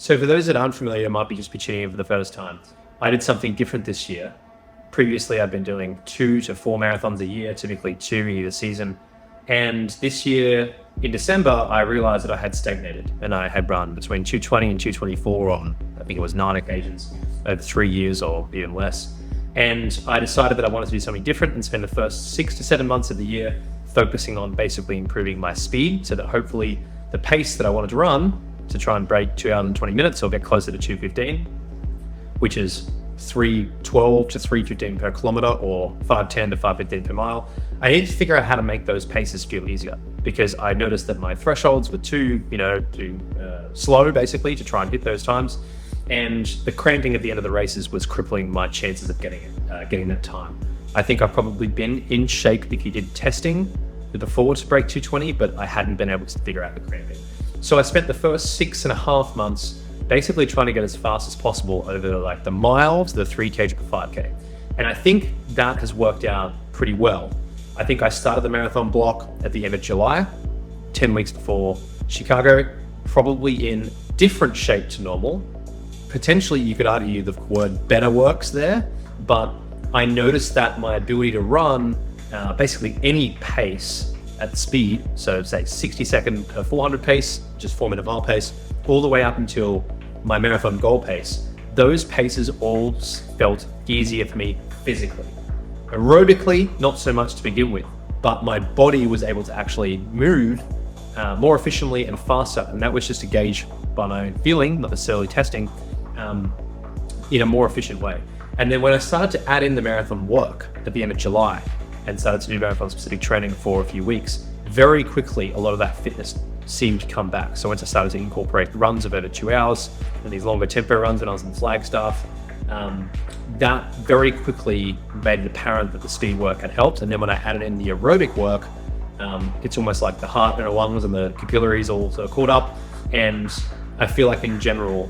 So for those that aren't familiar, might be just be tuning in for the first time. I did something different this year. Previously, I've been doing 2 to 4 marathons a year, typically 2 either season. And this year in December, I realized that I had stagnated, and I had run between 220 and 224 on, I think it was 9 occasions over 3 years or even less. And I decided that I wanted to do something different and spend the first 6 to 7 months of the year focusing on basically improving my speed so that hopefully the pace that I wanted to run to try and break 2 hours and 20 minutes or get closer to 2:15, which is 3:12 to 3:15 per kilometer or 5:10 to 5:15 per mile. I need to figure out how to make those paces feel easier, because I noticed that my thresholds were too slow basically to try and hit those times. And the cramping at the end of the races was crippling my chances of getting that time. I think I've probably been in shape if you did testing before to break 220, but I hadn't been able to figure out the cramping. So I spent the first 6.5 months basically trying to get as fast as possible over like the mile to the 3K per 5K. And I think that has worked out pretty well. I think I started the marathon block at the end of July, 10 weeks before Chicago, probably in different shape to normal. Potentially you could argue the word better works there, but I noticed that my ability to run basically any pace at speed, so say 60 second per 400 pace, just 4 minute mile pace, all the way up until my marathon goal pace, those paces all felt easier for me physically. Aerobically, not so much to begin with, but my body was able to actually move more efficiently and faster, and that was just a gauge by my own feeling, not necessarily testing, in a more efficient way. And then when I started to add in the marathon work at the end of July and started to do marathon specific training for a few weeks, very quickly a lot of that fitness seemed to come back. So once I started to incorporate runs of over 2 hours and these longer tempo runs when I was in Flagstaff, that very quickly made it apparent that the speed work had helped. And then when I added in the aerobic work, it's almost like the heart and the lungs and the capillaries all sort of caught up. And I feel like in general,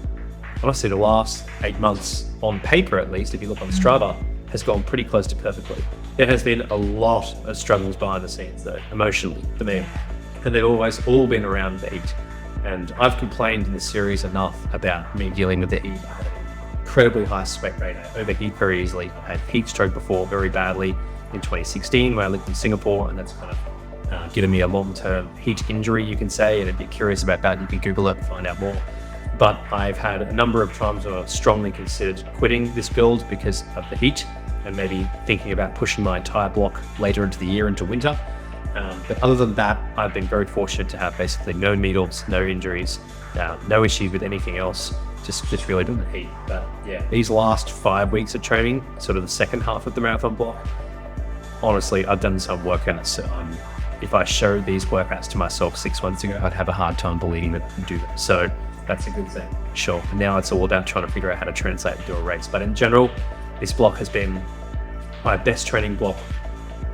honestly, the last 8 months on paper, at least, if you look on Strava, has gone pretty close to perfectly. There has been a lot of struggles behind the scenes though, emotionally for me. And they've always all been around the heat. And I've complained in this series enough about me dealing with the heat. I had an incredibly high sweat rate. I overheat very easily. I had heat stroke before very badly in 2016 when I lived in Singapore, and that's kind of given me a long-term heat injury, you can say. And if you're curious about that, you can Google it and find out more. But I've had a number of times where I've strongly considered quitting this build because of the heat and maybe thinking about pushing my entire block later into the year, into winter. But other than that, I've been very fortunate to have basically no needles, no injuries, no issues with anything else, just really been the heat. But yeah, these last 5 weeks of training, sort of the second half of the marathon block, honestly, I've done some workouts. So if I showed these workouts to myself 6 months ago, I'd have a hard time believing that I can do them. So that's a good thing, sure. And now it's all about trying to figure out how to translate into a race. But in general, this block has been my best training block,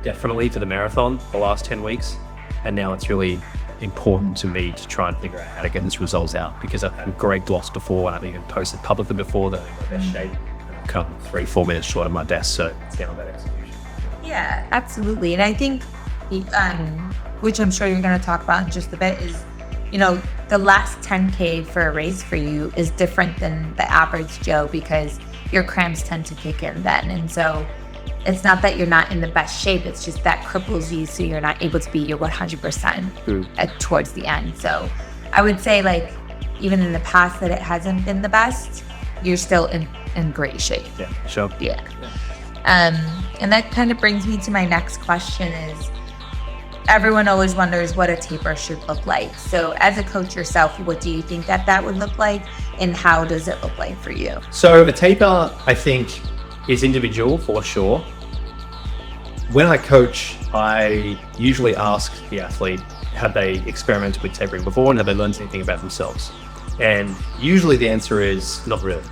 definitely for the marathon, the last 10 weeks. And now it's really important to me to try and figure out how to get these results out, because I've had great blocks before and I've even posted publicly before that I'm in my best shape. And I've come 3-4 minutes short of my desk, so it's down that execution. Yeah, absolutely. And I think, which I'm sure you're going to talk about in just a bit, is, you know, the last 10K for a race for you is different than the average Joe, because your cramps tend to kick in then. And so it's not that you're not in the best shape, it's just that cripples you, so you're not able to be your 100% towards the end. So I would say, like, even in the past that it hasn't been the best, you're still in great shape. Yeah, sure. Yeah. And that kind of brings me to my next question is, everyone always wonders what a taper should look like. So as a coach yourself, what do you think that would look like, and how does it look like for you? So a taper, I think, is individual for sure. When I coach, I usually ask the athlete, have they experimented with tapering before and have they learned anything about themselves? And usually the answer is not really.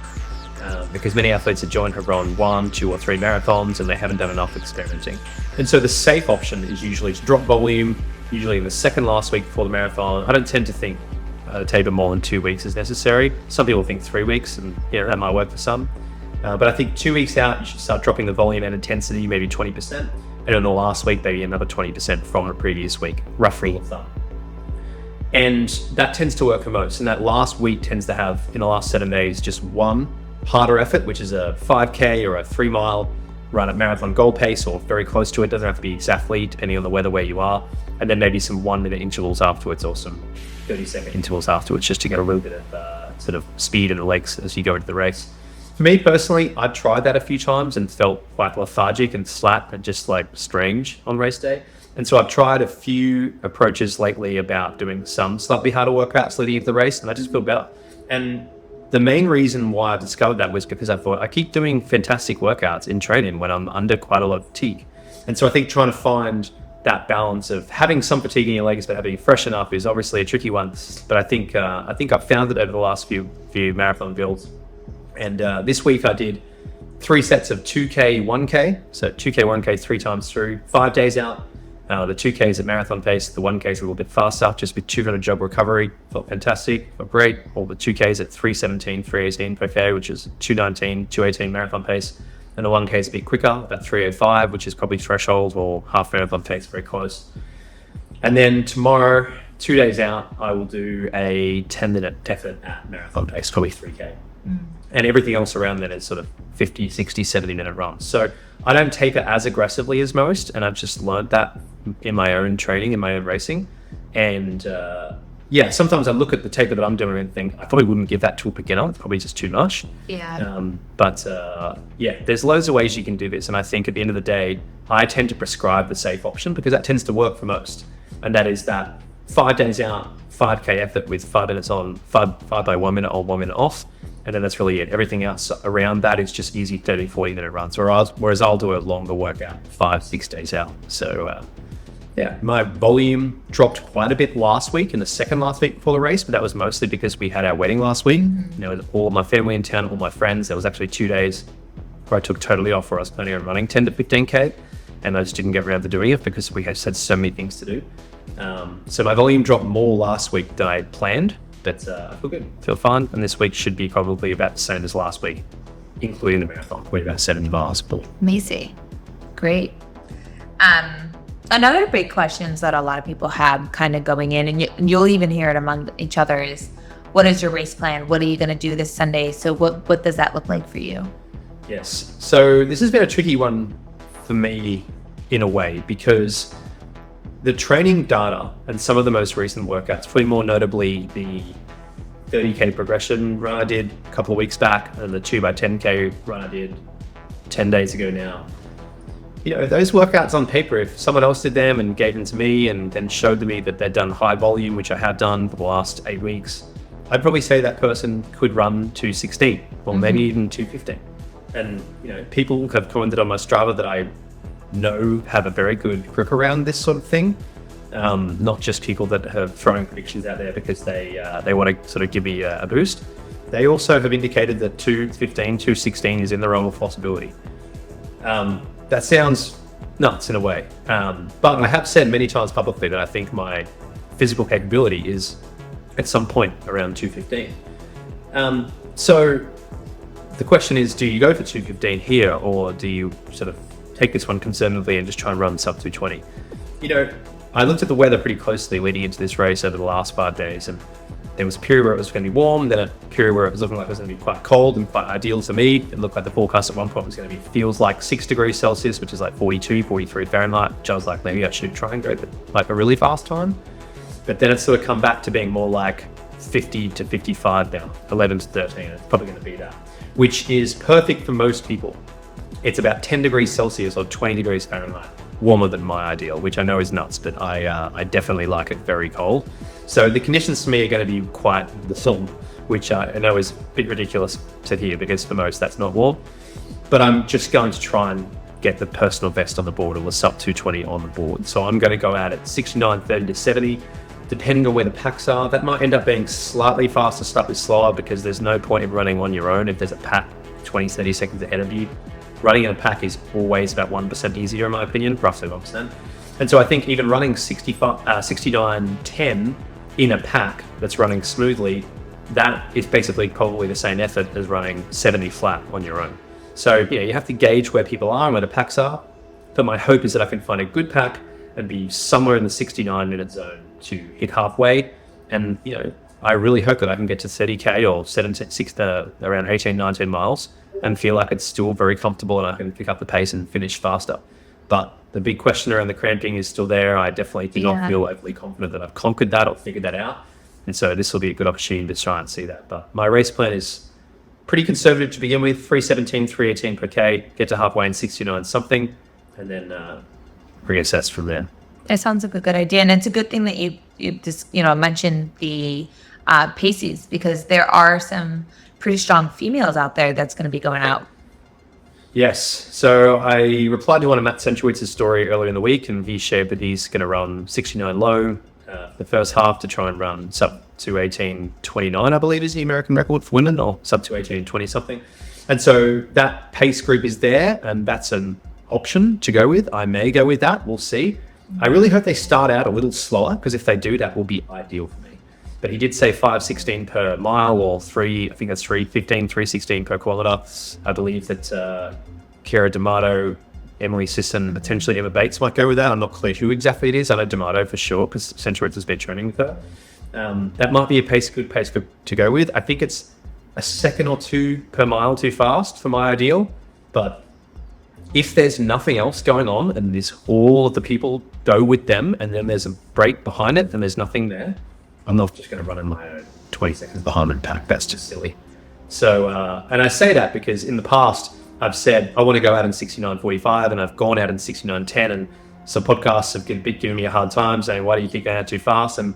Because many athletes that join have run 1, 2, or 3 marathons and they haven't done enough experimenting. And so the safe option is usually to drop volume, usually in the second last week before the marathon. I don't tend to think a taper more than 2 weeks is necessary. Some people think 3 weeks, and that might work for some. But I think 2 weeks out, you should start dropping the volume and intensity, maybe 20%. And in the last week, maybe another 20% from the previous week, rough rule of thumb. And that tends to work for most. And that last week tends to have, in the last 7 days, just one harder effort, which is a 5K or a 3 mile run at marathon goal pace or very close to it. Doesn't have to be exactly, depending on the weather where you are. And then maybe some 1 minute intervals afterwards or some 30-second intervals afterwards, just to get a little bit of sort of speed in the legs as you go into the race. For me personally, I've tried that a few times and felt quite lethargic and flat and just like strange on race day. And so I've tried a few approaches lately about doing some slightly harder workouts leading into the race, and I just feel better. And the main reason why I discovered that was because I thought I keep doing fantastic workouts in training when I'm under quite a lot of fatigue. And so I think trying to find that balance of having some fatigue in your legs but having fresh enough is obviously a tricky one. But I think I've found it over the last few marathon builds. And this week I did 3 sets of 2K, 1K. So 2K, 1K 3 times through, 5 days out. The 2K is at marathon pace, the 1K is a little bit faster, just with 200 jog recovery. Felt fantastic, felt great. All the 2Ks at 3:17, 3:18 per K, which is 2:19, 2:18 marathon pace. And the 1K is a bit quicker, about 3:05, which is probably threshold or half marathon pace, very close. And then tomorrow, 2 days out, I will do a 10-minute effort at marathon pace, probably 3K. And everything else around that is sort of 50, 60, 70-minute runs. So I don't taper as aggressively as most, and I've just learned that in my own training, in my own racing. And sometimes I look at the taper that I'm doing and think, I probably wouldn't give that to a beginner. It's probably just too much. But there's loads of ways you can do this. And I think at the end of the day, I tend to prescribe the safe option because that tends to work for most. And that is that 5 days out, 5K effort with 5 minutes on, 5 by 1 minute on, 1 minute off. And then that's really it. Everything else around that is just easy 30, 40-minute runs. Whereas I'll do a longer workout 5-6 days out. So my volume dropped quite a bit last week, in the second last week before the race, but that was mostly because we had our wedding last week. With all my family in town, all my friends. There was actually 2 days where I took totally off, where I was planning on running 10 to 15K, and I just didn't get around to doing it because we had so many things to do. So my volume dropped more last week than I had planned. But I feel good, feel fine, and this week should be probably about the same as last week, including the marathon, probably about 70 miles. Amazing. Great. Another big questions that a lot of people have kind of going in, and you'll even hear it among each other, is what is your race plan? What are you going to do this Sunday? So what does that look like for you? Yes. So this has been a tricky one for me in a way, because the training data and some of the most recent workouts, probably more notably the 30K progression run I did a couple of weeks back, and the 2x10K run I did 10 days ago now. Those workouts on paper, if someone else did them and gave them to me and then showed me that they'd done high volume, which I have done for the last 8 weeks, I'd probably say that person could run 2:16 or maybe even 2:15. And people have commented on my Strava that I know have a very good grip around this sort of thing. Not just people that have throwing predictions out there because they want to sort of give me a boost. They also have indicated that 2:15, 2:16 is in the realm of possibility. That sounds nuts in a way, but I have said many times publicly that I think my physical capability is at some point around 2:15. So the question is, do you go for 2:15 here, or do you sort of take this one conservatively and just try and run sub 2:20? I looked at the weather pretty closely leading into this race over the last 5 days, and there was a period where it was going to be warm, then a period where it was looking like it was going to be quite cold and quite ideal to me. It looked like the forecast at one point was going to be, feels like 6 degrees Celsius, which is like 42, 43 Fahrenheit, which I was like, maybe I should try and go for like a really fast time. But then it's sort of come back to being more like 50 to 55 now, 11 to 13. It's probably going to be that, which is perfect for most people. It's about 10 degrees Celsius or 20 degrees Fahrenheit warmer than my ideal, which I know is nuts, but I definitely like it very cold. So the conditions for me are going to be quite the film, which I know is a bit ridiculous to hear because for most that's not warm. But I'm just going to try and get the personal best on the board, or the sub 220 on the board. So I'm going to go out at 69, 30 to 70, depending on where the packs are. That might end up being slightly faster, slightly slower, because there's no point in running on your own if there's a pack 20, 30 seconds ahead of you. Running in a pack is always about 1% easier, in my opinion, roughly 1%. And so I think even running 69.10 in a pack that's running smoothly, that is basically probably the same effort as running 70 flat on your own. So you have to gauge where people are and where the packs are. But my hope is that I can find a good pack and be somewhere in the 69-minute zone to hit halfway, And, I really hope that I can get to 30K or around 18, 19 miles and feel like it's still very comfortable and I can pick up the pace and finish faster. But the big question around the cramping is still there. I definitely do not feel overly confident that I've conquered that or figured that out. And so this will be a good opportunity to try and see that. But my race plan is pretty conservative to begin with, 317, 318 per K, get to halfway in 69 something, and then reassess from there. That sounds like a good idea. And it's a good thing that you just, mentioned the paces, because there are some pretty strong females out there that's going to be going out. Yes. So I replied to one of Matt Centrowitz's story earlier in the week, and he shared that he's going to run 69 low the first half to try and run sub to 18:29, I believe is the American record for women, or sub to 18:20 something. And so that pace group is there, and that's an option to go with. I may go with that. We'll see. I really hope they start out a little slower, because if they do, that will be ideal for me. But he did say 5:16 per mile, or 3:15, 3:16 per kilometer. I believe that Kira D'Amato, Emily Sisson, potentially Emma Bates might go with that. I'm not clear who exactly it is. I know D'Amato for sure, because Centrowitz has been training with her. That might be a good pace to go with. I think it's a second or two per mile too fast for my ideal. But if there's nothing else going on and all of the people go with them and then there's a break behind it and there's nothing there, I'm not just going to run in my own 20 seconds behind the pack. That's just silly. So, and I say that because in the past, I've said I want to go out in 69:45, and I've gone out in 69:10, and some podcasts have given me a hard time saying, why do you keep going out too fast? And,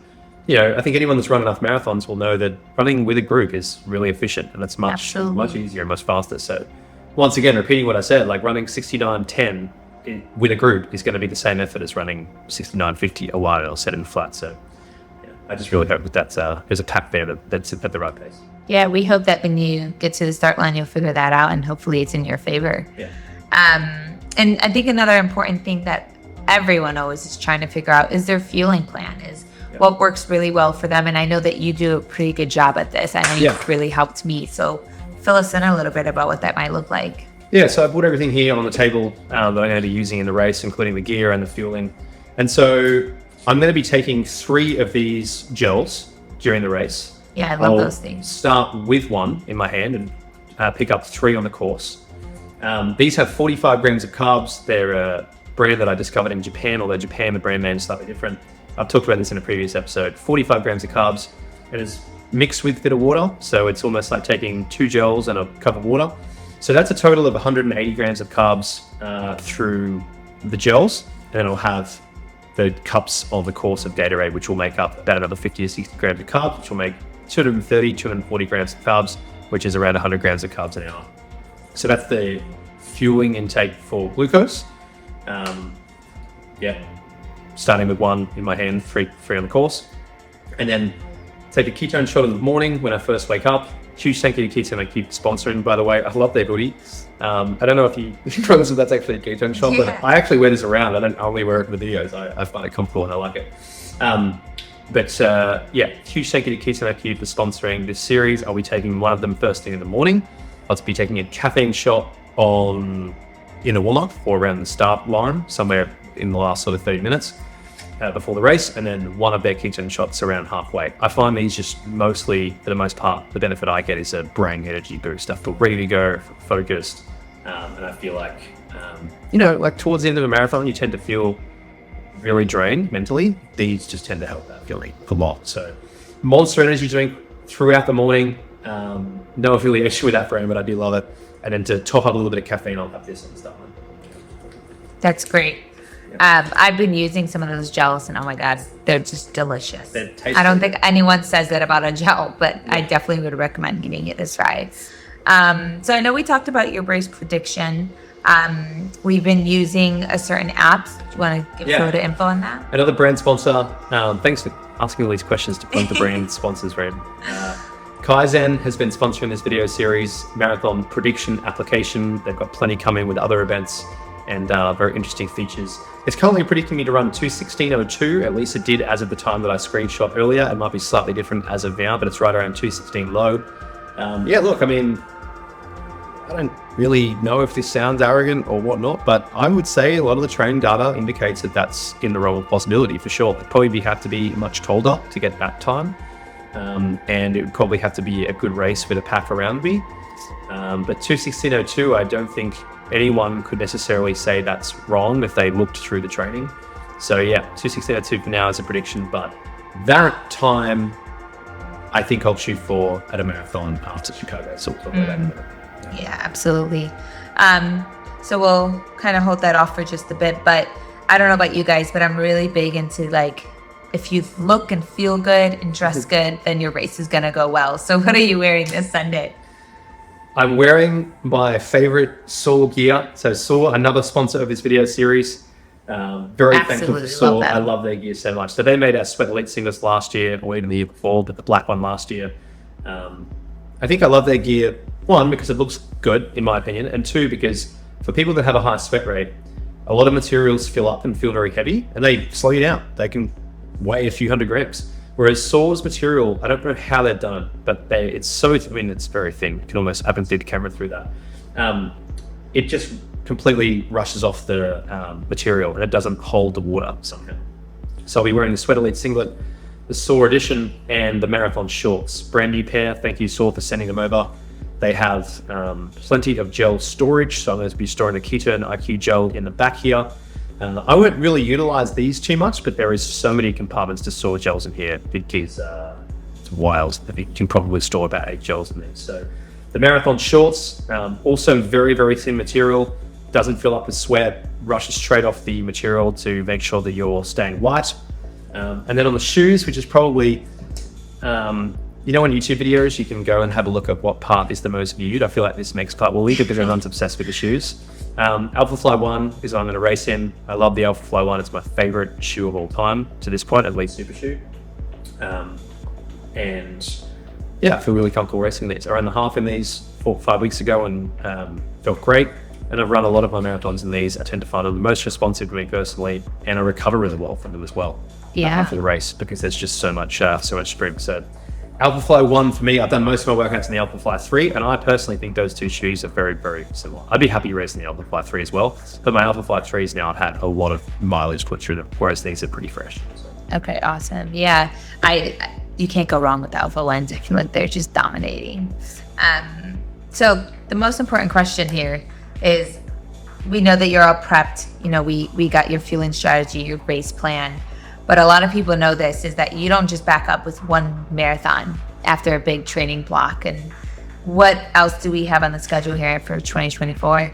I think anyone that's run enough marathons will know that running with a group is really efficient, and it's much easier and much faster. So once again, repeating what I said, like running 69:10 with a group is going to be the same effort as running 69:50 a while or set in flat. So I just really hope that there's a tap there that's at the right pace. Yeah, we hope that when you get to the start line, you'll figure that out, and hopefully it's in your favor. Yeah. And I think another important thing that everyone always is trying to figure out is their fueling plan, is what works really well for them. And I know that you do a pretty good job at this. I know you've really helped me. So fill us in a little bit about what that might look like. Yeah, so I put everything here on the table that I'm going to be using in the race, including the gear and the fueling. And so I'm going to be taking 3 of these gels during the race. Yeah, I love those things. Start with one in my hand and pick up 3 on the course. These have 45 grams of carbs. They're a brand that I discovered in Japan, although Japan, the brand name is slightly different. I've talked about this in a previous episode. 45 grams of carbs. It is mixed with a bit of water, so it's almost like taking 2 gels and a cup of water. So that's a total of 180 grams of carbs through the gels, and then I'll have the cups of the course of Gatorade, which will make up about another 50 to 60 grams of carbs, which will make 230, 240 grams of carbs, which is around 100 grams of carbs an hour. So that's the fueling intake for glucose. Starting with 1 in my hand, 3 on the course. And then take a ketone shot in the morning when I first wake up. Huge thank you to Ketone IQ sponsoring, by the way. I love their hoodie. I don't know if you promise that that's actually a ketone shot, but I actually wear this around. I don't only wear it in the videos. I find it comfortable and I like it. Huge thank you to Ketone IQ for sponsoring this series. I'll be taking one of them first thing in the morning. I'll be taking a caffeine shot in a warm-up or around the start line, somewhere in the last sort of 30 minutes before the race, and then one of their ketone shots around halfway. I find these just mostly, for the most part, the benefit I get is a brain energy boost. I feel ready to go, focused, and I feel like, like towards the end of a marathon, you tend to feel really drained mentally. These just tend to help that feeling a lot. So Monster Energy drink throughout the morning. No affiliation with that brand, but I do love it. And then to top up a little bit of caffeine, I'll have this on the start line. That's great. I've been using some of those gels, and oh my god, they're just delicious. I don't think anyone says that about a gel, but I definitely would recommend giving it a try. So I know we talked about your race prediction. We've been using a certain app. Do you want to give further info on that? Another brand sponsor. Thanks for asking all these questions to plug the brand sponsors, right? Kaizen has been sponsoring this video series, marathon prediction application. They've got plenty coming with other events and very interesting features. It's currently predicting me to run 2:16:02. At least it did as of the time that I screenshot earlier. It might be slightly different as of now, but it's right around 2:16 low. Look, I mean, I don't really know if this sounds arrogant or whatnot, but I would say a lot of the training data indicates that that's in the realm of possibility for sure. It'd probably have to be much colder to get that time. and it would probably have to be a good race with a pack around me. But 2:16:02, I don't think anyone could necessarily say that's wrong if they looked through the training. So yeah, 2:16:02 for now is a prediction, but that time I think I'll shoot for at a marathon after Chicago. So we'll talk about that in a minute. Yeah, absolutely. So we'll kind of hold that off for just a bit, but I don't know about you guys, but I'm really big into like, if you look and feel good and dress good, then your race is going to go well. So what are you wearing this Sunday? I'm wearing my favorite Soar gear. So Soar, another sponsor of this video series. Very thankful for Absolutely, Soar. love them. I love their gear so much. So they made our Sweat Elite singlets last year, or even the year before, but the black one last year. I think I love their gear, one, because it looks good, in my opinion, and two, because for people that have a high sweat rate, a lot of materials fill up and feel very heavy, and they slow you down. They can weigh a few hundred grams. Whereas Soar's material, I don't know how they're done, but it's so, I mean, it's very thin. You can almost, I haven't see the camera through that. It just completely rushes off the material, and it doesn't hold the water somehow. So I'll be wearing the Sweat Elite singlet, the Soar edition, and the Marathon shorts. Brand new pair. Thank you, Soar, for sending them over. They have plenty of gel storage, so I'm going to be storing the Ketone IQ gel in the back here. I won't really utilize these too much, but there is so many compartments to store gels in here. It's wild. You can probably store about 8 gels in these. So the Marathon shorts, also very, very thin material, doesn't fill up with sweat, rushes straight off the material to make sure that you're staying light. And then on the shoes, which is probably, you know, on YouTube videos, you can go and have a look at what part is the most viewed. I feel like this next part will lead a bit of everyone's obsessed with the shoes. Alphafly 1 is what I'm going to race in. I love the Alphafly 1. It's my favorite shoe of all time to this point, at least super shoe. And yeah, I feel really comfortable racing these. I ran the half in these 4 or 5 weeks ago and felt great. And I've run a lot of my marathons in these. I tend to find them the most responsive to me personally, and I recover really well from them as well. Yeah. After the race, because there's just so much sprint. So Alphafly 1 for me, I've done most of my workouts in the Alphafly 3, and I personally think those two shoes are very, very similar. I'd be happy racing the Alphafly 3 as well, but my Alphafly 3s now have had a lot of mileage put through them, whereas these are pretty fresh. Okay, awesome. Yeah, you can't go wrong with the Alpha Lens. I feel like they're just dominating. So the most important question here is, we know that you're all prepped. You know, we got your fueling strategy, your race plan. But a lot of people know this, is that you don't just back up with one marathon after a big training block. And what else do we have on the schedule here for 2024?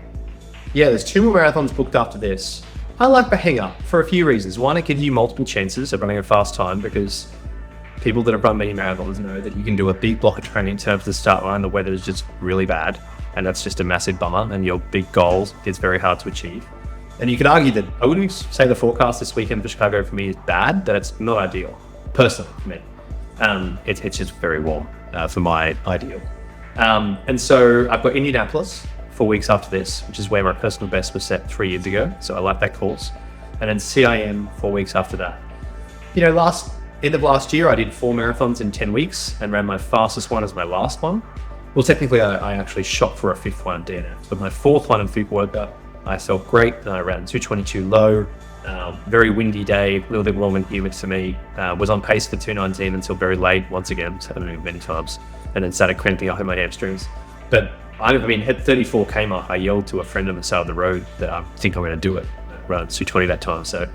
Yeah, there's 2 more marathons booked after this. I like backing up for a few reasons. One, it gives you multiple chances of running a fast time, because people that have run many marathons know that you can do a big block of training in terms of the start line. The weather is just really bad, and that's just a massive bummer, and your big goals is very hard to achieve. And you could argue that I wouldn't say the forecast this weekend for Chicago for me is bad, that it's not ideal, personally for me. It's just very warm for my ideal. And so I've got Indianapolis 4 weeks after this, which is where my personal best was set 3 years ago. So I like that course. And then CIM 4 weeks after that. You know, end of last year, I did 4 marathons in 10 weeks and ran my fastest one as my last one. Well, technically, I actually shot for a 5th one at DNF, but my 4th one in Fukuoka, I felt great. And I ran 2:22 low, very windy day, a little bit warm and humid for me. Was on pace for 2:19 until very late, once again, so I don't know, many times, and then started cramping up in my hamstrings. But I mean, at 34k mark, I yelled to a friend on the side of the road that I think I'm going to do it, run 2:20 that time. So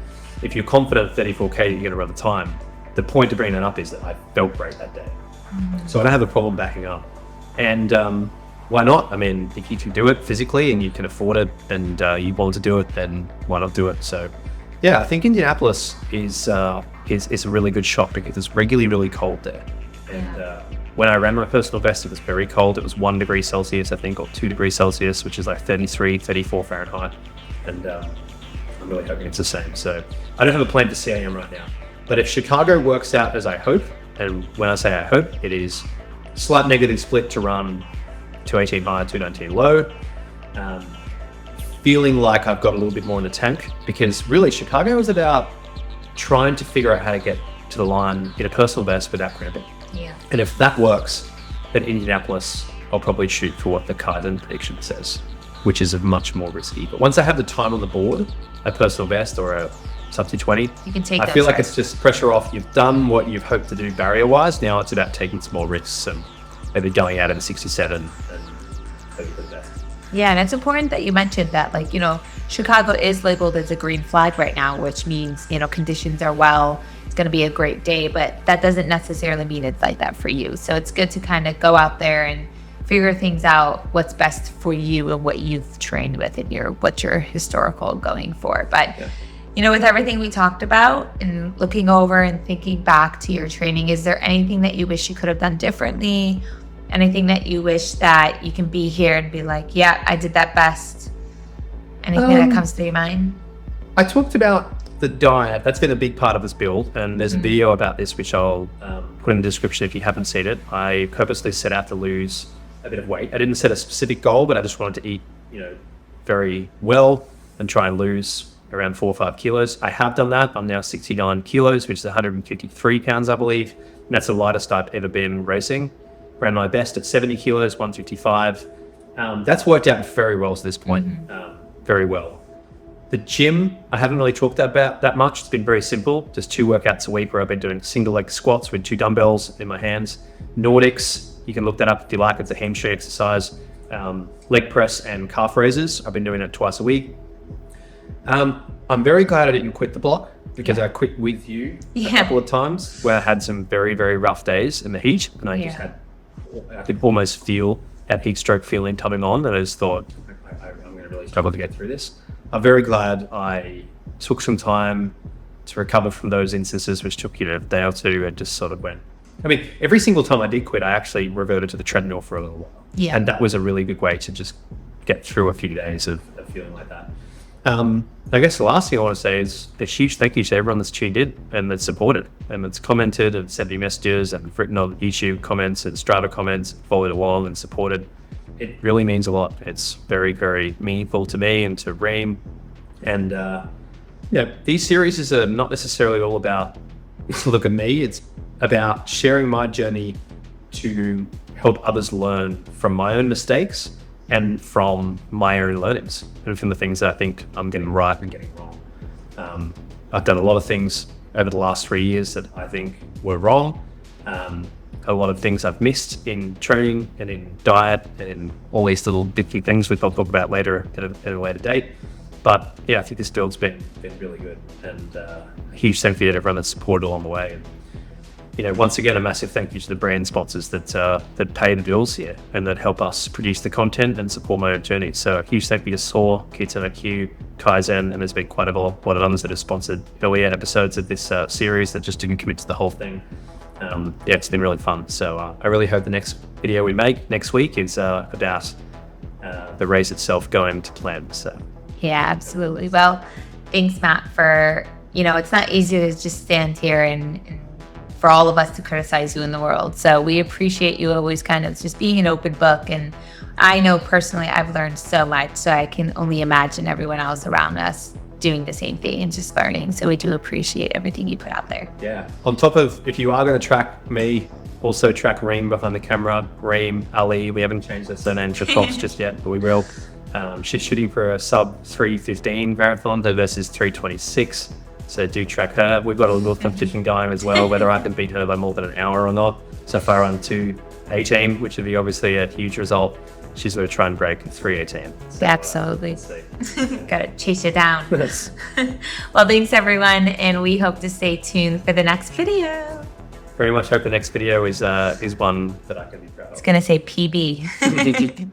if you're confident at 34k that you're going to run the time, the point to bring that up is that I felt great that day. So I don't have a problem backing up. And why not? I mean, if you can do it physically and you can afford it and you want to do it, then why not do it? So yeah, I think Indianapolis is a really good shot because it's regularly really cold there. And when I ran my personal best, it was very cold. It was 1 degree Celsius, I think, or 2 degrees Celsius, which is like 33, 34 Fahrenheit. And I'm really hoping it's the same. So I don't have a plan for CIM right now. But if Chicago works out as I hope, and when I say I hope, it is slight negative split to run 218 high, 219 low. Feeling like I've got a little bit more in the tank, because really Chicago is about trying to figure out how to get to the line in a personal best without cramping. Yeah. And if that works, then Indianapolis, I'll probably shoot for what the Kaizen prediction says, which is much more risky. But once I have the time on the board, a personal best or a sub 220, You can take I those feel like risks. it's just pressure off. You've done what you've hoped to do barrier-wise. Now it's about taking some more risks and maybe going out in 67 and hoping for the best. Yeah, and it's important that you mentioned that, like, you know, Chicago is labeled as a green flag right now, which means, you know, conditions are well, it's going to be a great day, but that doesn't necessarily mean it's like that for you. So it's good to kind of go out there and figure things out, what's best for you and what you've trained with and what your historical going for. But, you know, with everything we talked about and looking over and thinking back to your training, is there anything that you wish you could have done differently? Anything that you wish that you can be here and be like, yeah, I did that best? Anything that comes to your mind? I talked about the diet. That's been a big part of this build, and there's a video about this which I'll put in the description if you haven't seen it. I purposely set out to lose a bit of weight. I didn't set a specific goal, but I just wanted to eat, you know, very well and try and lose around 4 or 5 kilos. I have done that. I'm now 69 kilos, which is 153 pounds, I believe. And that's the lightest I've ever been racing. Ran my best at 70 kilos, 155. That's worked out very well to this point. Very well. The gym, I haven't really talked about that much. It's been very simple. Just 2 workouts a week where I've been doing single leg squats with 2 dumbbells in my hands. Nordics, you can look that up if you like. It's a hamstring exercise. Leg press and calf raises. I've been doing it twice a week. I'm very glad I didn't quit the block because I quit with you a couple of times where I had some very, very rough days in the heat, and I could almost feel that heat stroke feeling coming on, and I just thought, I'm going to really struggle to get through this. I'm very glad I took some time to recover from those instances, which took, you know, a day or two, and just sort of went. I mean, every single time I did quit, I actually reverted to the treadmill for a little while. Yeah. And that was a really good way to just get through a few days of feeling like that. I guess the last thing I want to say is a huge thank you to everyone that's tuned in and that's supported and that's commented and sent me messages and written on YouTube comments and Strata comments, followed along and supported. It really means a lot. It's very, very meaningful to me and to Reem. And these series are not necessarily all about look at me. It's about sharing my journey to help others learn from my own mistakes and from my own learnings and from the things that I think I'm getting right and getting wrong. I've done a lot of things over the last 3 years that I think were wrong. A lot of things I've missed in training and in diet and in all these little bitty things which I'll talk about later at a later date. But yeah, I think this build's been really good, and a huge thank you to everyone that's supported along the way. And, you know, once again, a massive thank you to the brand sponsors that pay the bills here and that help us produce the content and support my own journey. So a huge thank you to Saw, Kitsune IQ, Kaizen, and there's been quite a lot of others that have sponsored earlier episodes of this series that just didn't commit to the whole thing. It's been really fun. So I really hope the next video we make next week is about the race itself going to plan. So Yeah, absolutely. Well, thanks, Matt, for, you know, it's not easy to just stand here and for all of us to criticize you in the world. So we appreciate you always kind of just being an open book. And I know personally I've learned so much, so I can only imagine everyone else around us doing the same thing and just learning. So we do appreciate everything you put out there. yeah, on top of, if you are going to track me, also track Reem behind the camera. Reem Ali, we haven't changed the surname to Fox just yet, but we will. She's shooting for a sub 3:15 marathon versus 3:26. So do track her. We've got a little competition going as well, whether I can beat her by more than an hour or not. So far on 2:18, which would be obviously a huge result. She's going to try and break 3:18. So, Absolutely. Gotta chase it down. Well, thanks everyone, and we hope to stay tuned for the next video. Very much hope the next video is one that I can be proud of. It's gonna say PB.